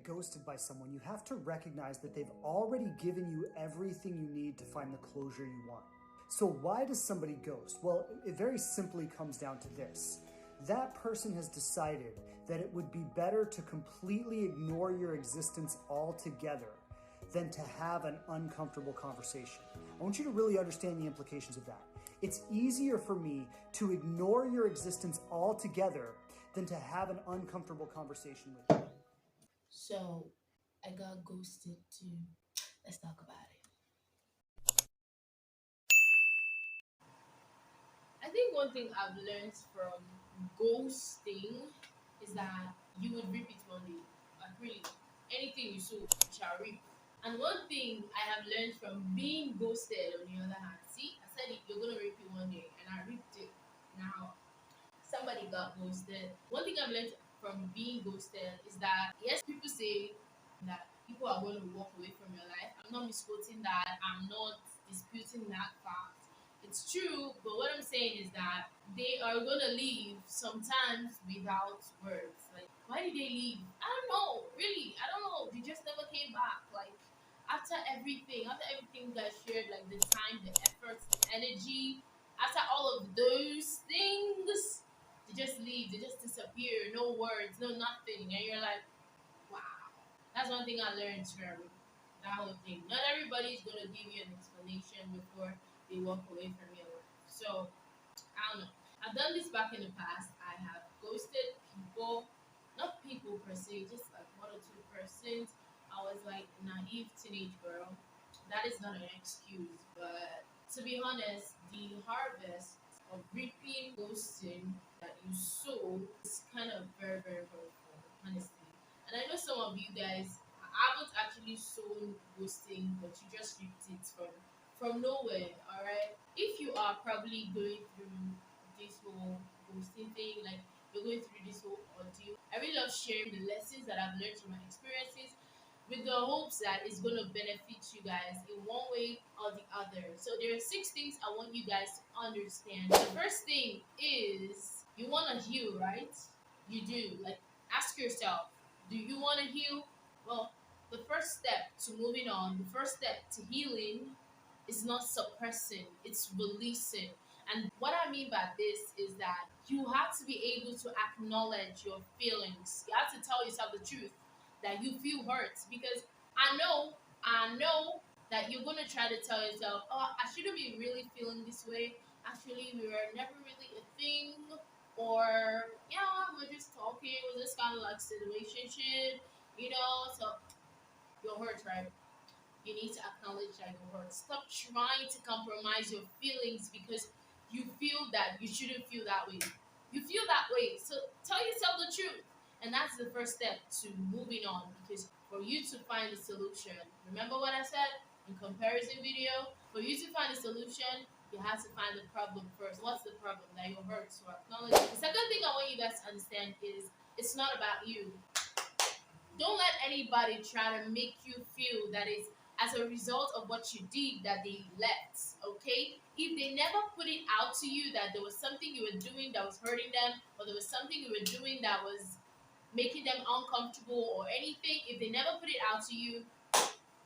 get ghosted by someone, you have to recognize that they've already given you everything you need to find the closure you want. So why does somebody ghost? Well, it very simply comes down to this. That person has decided that it would be better to completely ignore your existence altogether than to have an uncomfortable conversation. I want you to really understand the implications of that. It's easier for me to ignore your existence altogether than to have an uncomfortable conversation with you. So, I got ghosted too. Let's talk about it. I think one thing I've learned from ghosting is that you would reap it one day. Like really, anything you sow, you shall reap. And one thing I have learned from being ghosted, on the other hand, see, I said it, you're gonna reap it one day, and I reaped it. Now, somebody got ghosted. One thing I've learned from being ghosted is that yes, people say that people are going to walk away from your life. I'm not misquoting that. I'm not disputing that fact. It's true, but what I'm saying is that they are going to leave sometimes without words. Like, why did they leave? I don't know. Really, I don't know. They just never came back. Like, after everything you guys shared, like the time, the efforts, the energy, after all of those things, they just leave. They just disappear. No words, no nothing. And you're like, wow. That's one thing I learned from that whole thing. Not everybody's gonna give you an explanation before they walk away from your life. So I don't know. I've done this back in the past. I have ghosted people, not people per se, just like one or two persons. I was like a naive teenage girl. That is not an excuse, but to be honest, the harvest of reaping ghosting that you sow is kind of very, very hurtful, honestly. And I know some of you guys haven't actually sown ghosting, but you just reaped it from nowhere. All right. If you are probably going through this whole ghosting thing, like you're going through this whole ordeal, I really love sharing the lessons that I've learned from my experiences with the hopes that it's going to benefit you guys in one way or the other. So there are 6 things I want you guys to understand. The first thing is you want to heal, right? You do. Like, ask yourself, do you want to heal? Well, the first step to moving on, the first step to healing is not suppressing, it's releasing. And what I mean by this is that you have to be able to acknowledge your feelings. You have to tell yourself the truth that you feel hurt, because I know that you're gonna try to tell yourself, oh, I shouldn't be really feeling this way. Actually, we were never really a thing, or yeah, we're just talking. We're just kind of like situationship, you know. So you're hurt, right? You need to acknowledge that you're hurt. Stop trying to compromise your feelings because you feel that you shouldn't feel that way. You feel that way. So tell yourself the truth. And that's the first step to moving on, because for you to find a solution, remember what I said in comparison video? For you to find a solution, you have to find the problem first. What's the problem? That you're hurt. So acknowledge it. The second thing I want you guys to understand is it's not about you. Don't let anybody try to make you feel that it's as a result of what you did that they left. Okay, if they never put it out to you that there was something you were doing that was hurting them, or there was something you were doing that was making them uncomfortable or anything, if they never put it out to you,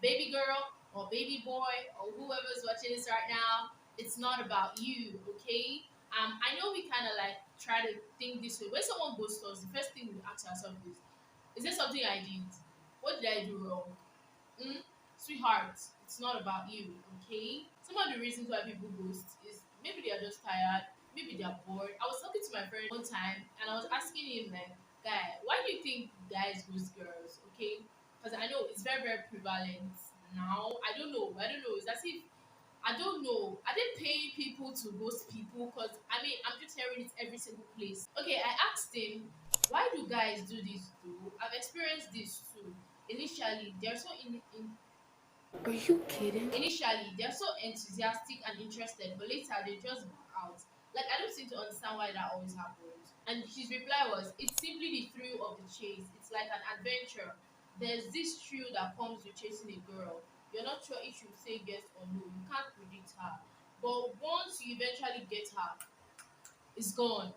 baby girl or baby boy or whoever's watching this right now, it's not about you. Okay, I know we kind of like try to think this way. When someone ghosts us, the first thing we ask ourselves is there something I did? What did I do wrong? Mm? Sweetheart, it's not about you, okay? Some of the reasons why people ghost is maybe they are just tired, maybe they are bored. I was talking to my friend one time and I was asking him, like, guy, why do you think guys ghost girls, okay? Because I know it's very, very prevalent now. I don't know. It's as if I don't know. Are they paying people to ghost people? Because I mean, I'm just hearing it every single place. Okay, I asked him, why do guys do this too? I've experienced this too. Initially, they're so Are you kidding? initially they're so enthusiastic and interested, but later they just back out. Like, I don't seem to understand why that always happens. And his reply was, it's simply the thrill of the chase. It's like an adventure. There's this thrill that comes with chasing a girl. You're not sure if she'll say yes or no. You can't predict her. But once you eventually get her, it's gone.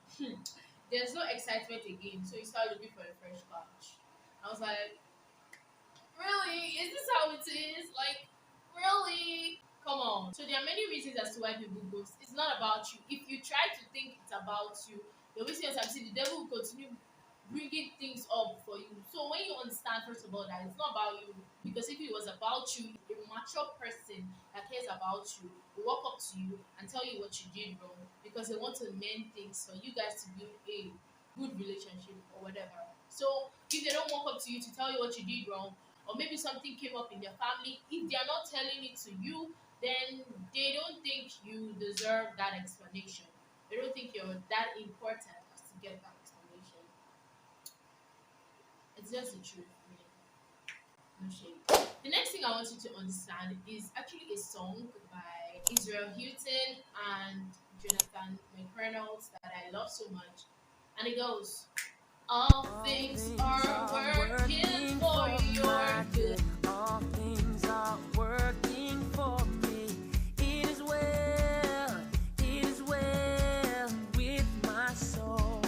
There's no excitement again. So you start looking for a fresh catch. I was like, Really? Is this how it is? Like, really? Come on. So there are many reasons as to why people ghost. It's not about you. If you try to think it's about you, the reason I've seen the devil will continue bringing things up for you. So when you understand first of all that it's not about you, because if it was about you, a mature person that cares about you will walk up to you and tell you what you did wrong because they want to mend things for you guys to build a good relationship or whatever. So if they don't walk up to you to tell you what you did wrong, or maybe something came up in their family, if they are not telling it to you, then they don't think you deserve that explanation. They don't think you're that important as to get that explanation. It's just the truth, man. No shade. The next thing I want you to understand is actually a song by Israel Houghton and Jonathan McReynolds that I love so much. And it goes, all things are working for your good. All things are working for me. It is well with my soul.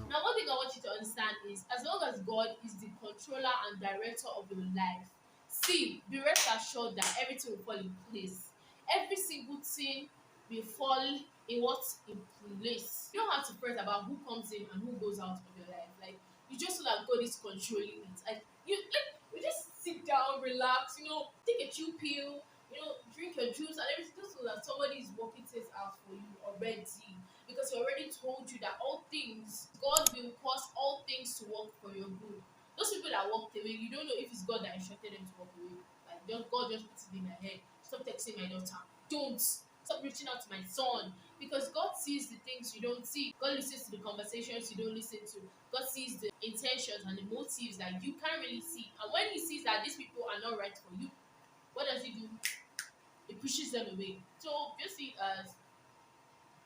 Now, one thing I want you to understand is as long as God is the controller and director of your life, see, be rest assured that everything will fall in place. Every single thing will fall in what's in place. You don't have to fret about who comes in and who goes out of your life. Like, you just know that God is controlling it. You just sit down, relax, take a chill pill, drink your juice and everything, just so that somebody is working things out for you already. Because he already told you that all things, God will cause all things to work for your good. Those people that walked away, you don't know if it's God that instructed them to walk away. Like, God just put it in my head. Stop texting my daughter. Don't. Stop reaching out to my son. Because God sees the things you don't see. God listens to the conversations you don't listen to. God sees the intentions and the motives that you can't really see. And when he sees that these people are not right for you, what does he do? He pushes them away. So just see as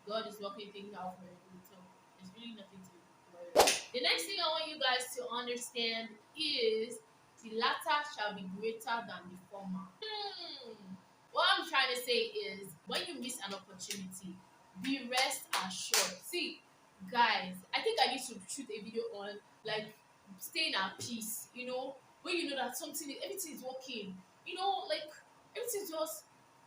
God is working things out for you. So there's really nothing to worry about. The next thing I want you guys to understand is the latter shall be greater than the former. What I'm trying to say is when you miss an opportunity, be rest assured. See, guys, I think I need to shoot a video on like staying at peace, when you know that everything is working, like everything's just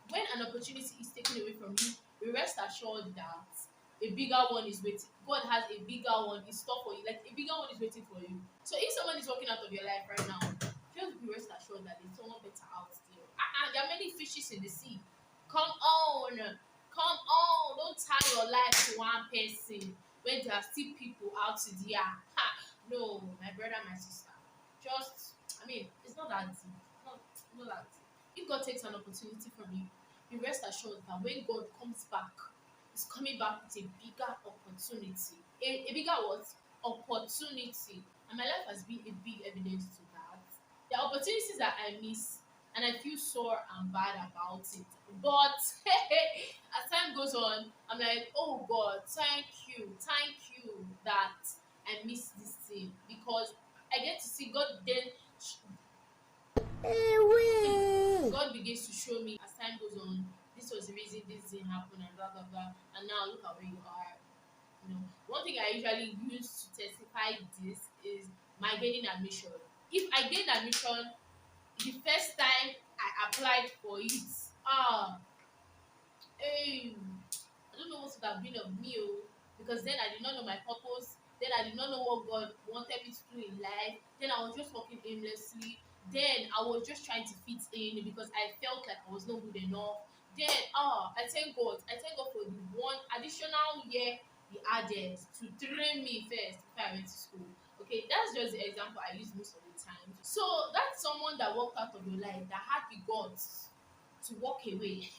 when an opportunity is taken away from you, be rest assured that a bigger one is waiting. God has a bigger one in store for you, like a bigger one is waiting for you. So if someone is walking out of your life right now, just be rest assured that there's someone better out there. There are many fishes in the sea. Come on, don't tie your life to one person when there are still people out there. No, my brother, my sister. It's not that deep. Not that deep. If God takes an opportunity from you, be rest assured that when God comes back, He's coming back with a bigger opportunity. A bigger what? Opportunity. And my life has been a big evidence to that. There are opportunities that I miss and I feel sore and bad about it. But as time goes on, I'm like, oh God, thank you that I missed this thing because I get to see God then. God begins to show me as time goes on. This was the reason this didn't happen and blah blah blah. And now look at where you are. One thing I usually use to testify this is my gaining admission. If I gained admission the first time I applied for it, hey, I don't know what would have been of me, because then I did not know my purpose. Then I did not know what God wanted me to do in life. Then I was just walking aimlessly. Then I was just trying to fit in because I felt like I was not good enough. Then I thank God. I thank God for the one additional year He added to train me first before I went to school. Okay, that's just the example I use most of the time. So that's someone that walked out of your life that had the guts to walk away.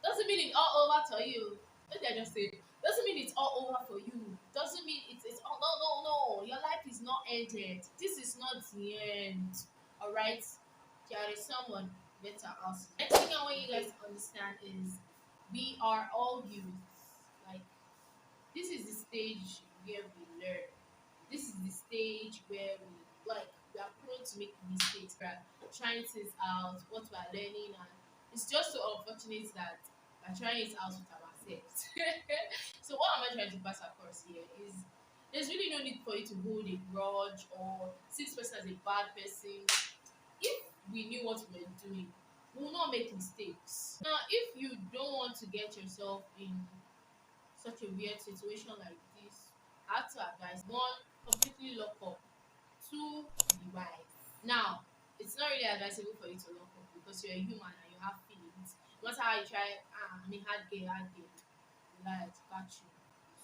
Doesn't mean it's all over for you. What did I just say? Doesn't mean it's all over for you. Doesn't mean it's all no. Your life is not ended. This is not the end. Alright? There is someone better out. Next thing I want you guys to understand is we are all youth. Like this is the stage where we learn. This is the stage where we are prone to make mistakes, right? Trying things out, what we are learning, and it's just so unfortunate that we're trying it out with ourselves. So what am I trying to pass across here is There's really no need for you to hold a grudge or see this person as a bad person. If we knew what we were doing, we will not make mistakes. Now, if you don't want to get yourself in such a weird situation like this, I have to advise: one, completely lock up; two, be wise. Now, it's not really advisable for you to lock up because you're a human and you have feelings. No matter how you try, hard game, lie to catch you.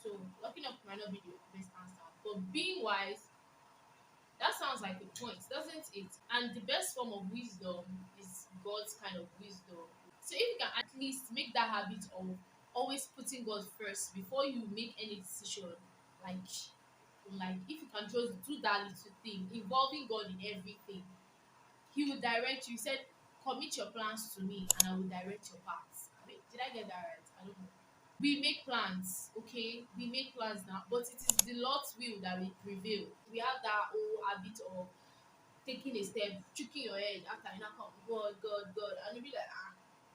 So, locking up might not be the best answer, but being wise, that sounds like a point, doesn't it? And the best form of wisdom is God's kind of wisdom. So if you can at least make that habit of always putting God first before you make any decision, like if you can just do that little thing, involving God in everything, He will direct you. He said, "Commit your plans to me, and I will direct your paths." Wait, did I get that right? I don't know. We make plans, okay? We make plans now, but it is the Lord's will that will prevail. We have that whole habit of taking a step, shaking your head after you now come, God, God, God, and you'll be like,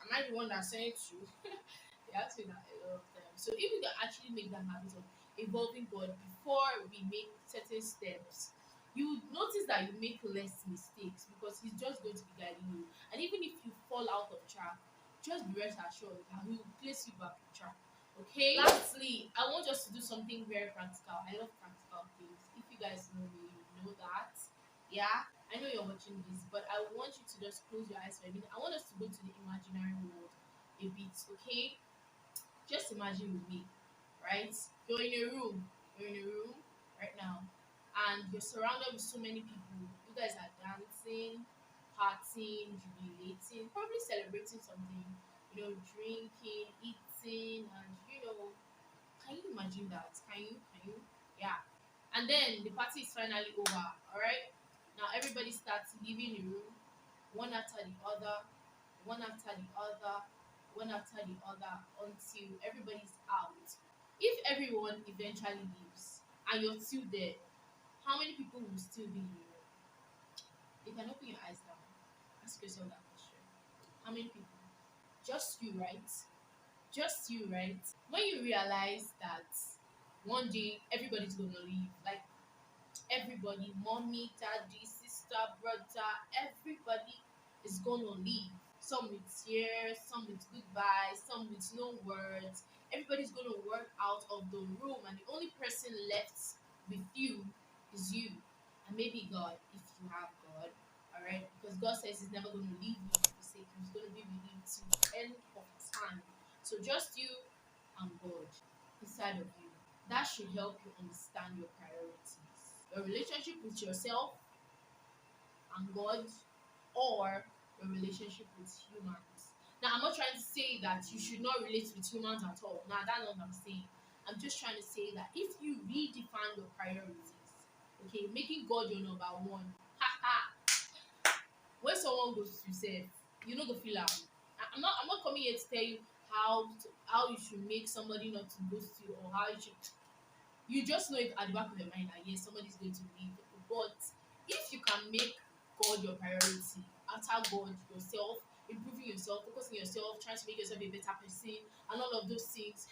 am I the one that sent you? They ask me that a lot of times. So if we can actually make that habit of involving God before we make certain steps, you would notice that you make less mistakes because He's just going to be guiding you. And even if you fall out of track, just be rest assured that He will place you back in track. Okay. Lastly, I want us to do something very practical. I love practical things. If you guys know me, you know that. Yeah, I know you're watching this, but I want you to just close your eyes for a minute. I want us to go to the imaginary world a bit, okay? Just imagine with me, right? You're in a room. You're in a room right now, and you're surrounded with so many people. You guys are dancing, partying, jubilating, probably celebrating something. Drinking, eating, and can you imagine that? Can you? Yeah. And then the party is finally over. All right. Now everybody starts leaving the room, one after the other, one after the other, one after the other, until everybody's out. If everyone eventually leaves and you're still there, how many people will still be in the room? You can open your eyes now. Ask yourself that question. How many people? Just you, right? Just you, right? When you realize that one day everybody's gonna leave, like everybody, mommy, daddy, sister, brother, everybody is gonna leave. Some with tears, some with goodbye, some with no words. Everybody's gonna walk out of the room, and the only person left with you is you, and maybe God, if you have God. All right, because God says He's never gonna leave you or forsake you. He's gonna be with you till the end of time. So just you and God inside of you. That should help you understand your priorities, your relationship with yourself and God, or your relationship with humans. Now, I'm not trying to say that you should not relate with humans at all. Now, that's not what I'm saying. I'm just trying to say that if you redefine your priorities, okay, making God your number one, when someone goes to yourself, you know the feel out. I'm not coming here to tell you how you should make somebody not to ghost you, or how you just know it at the back of your mind that yes, somebody's going to leave. But if you can make God your priority, after God, yourself, improving yourself, focusing on yourself, trying to make yourself a better person, and all of those things,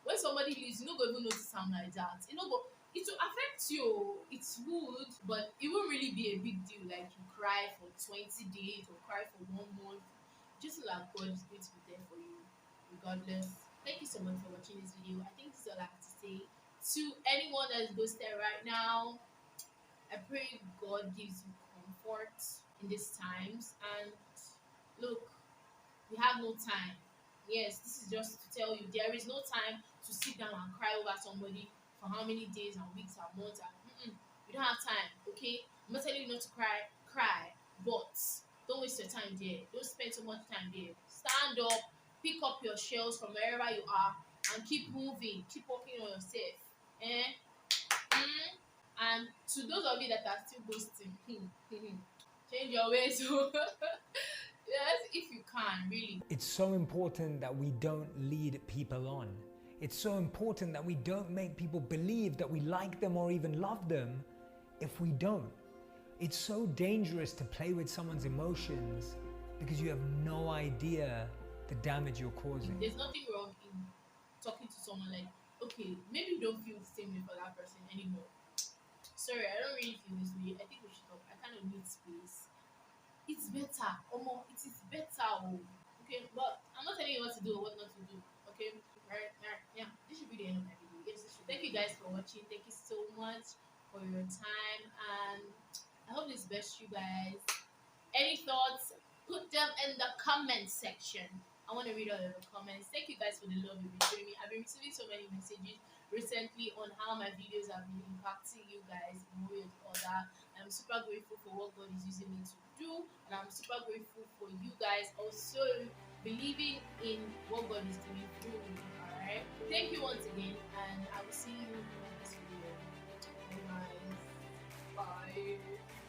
when somebody leaves, you don't go even notice I'm like that. It will affect you. It would, but it won't really be a big deal. Like you cry for 20 days or cry for 1 month. Just like God is going to be there for you, regardless. Thank you so much for watching this video. I think this is all I have to say. To anyone that is ghosted right now, I pray God gives you comfort in these times. And look, we have no time. Yes, this is just to tell you there is no time to sit down and cry over somebody for how many days and weeks and months. We don't have time, okay? I'm not telling you not to cry, but don't waste your time there. Don't spend so much time there. Stand up, pick up your shells from wherever you are, and keep moving. Keep working on yourself. And to those of you that are still ghosting, change your ways. Yes, if you can, really. It's so important that we don't lead people on. It's so important that we don't make people believe that we like them or even love them if we don't. It's so dangerous to play with someone's emotions because you have no idea the damage you're causing. There's nothing wrong in talking to someone like, okay, maybe you don't feel the same way for that person anymore. Sorry, I don't really feel this way. I think we should talk. I kind of need space. It's better. It is better. Oh. Okay, but I'm not telling you what to do or what not to do. Okay, right? Yeah, this should be the end of my video. Yes, this should. Thank you guys for watching. Thank you so much for your time, and I hope this blessed you guys. Any thoughts? Put them in the comment section. I want to read all of the comments. Thank you guys for the love you've been showing me. I've been receiving so many messages recently on how my videos have been impacting you guys in one way or the other. I'm super grateful for what God is using me to do, and I'm super grateful for you guys also believing in what God is doing through me. Alright. Thank you once again, and I will see you in the next video. Bye. Bye.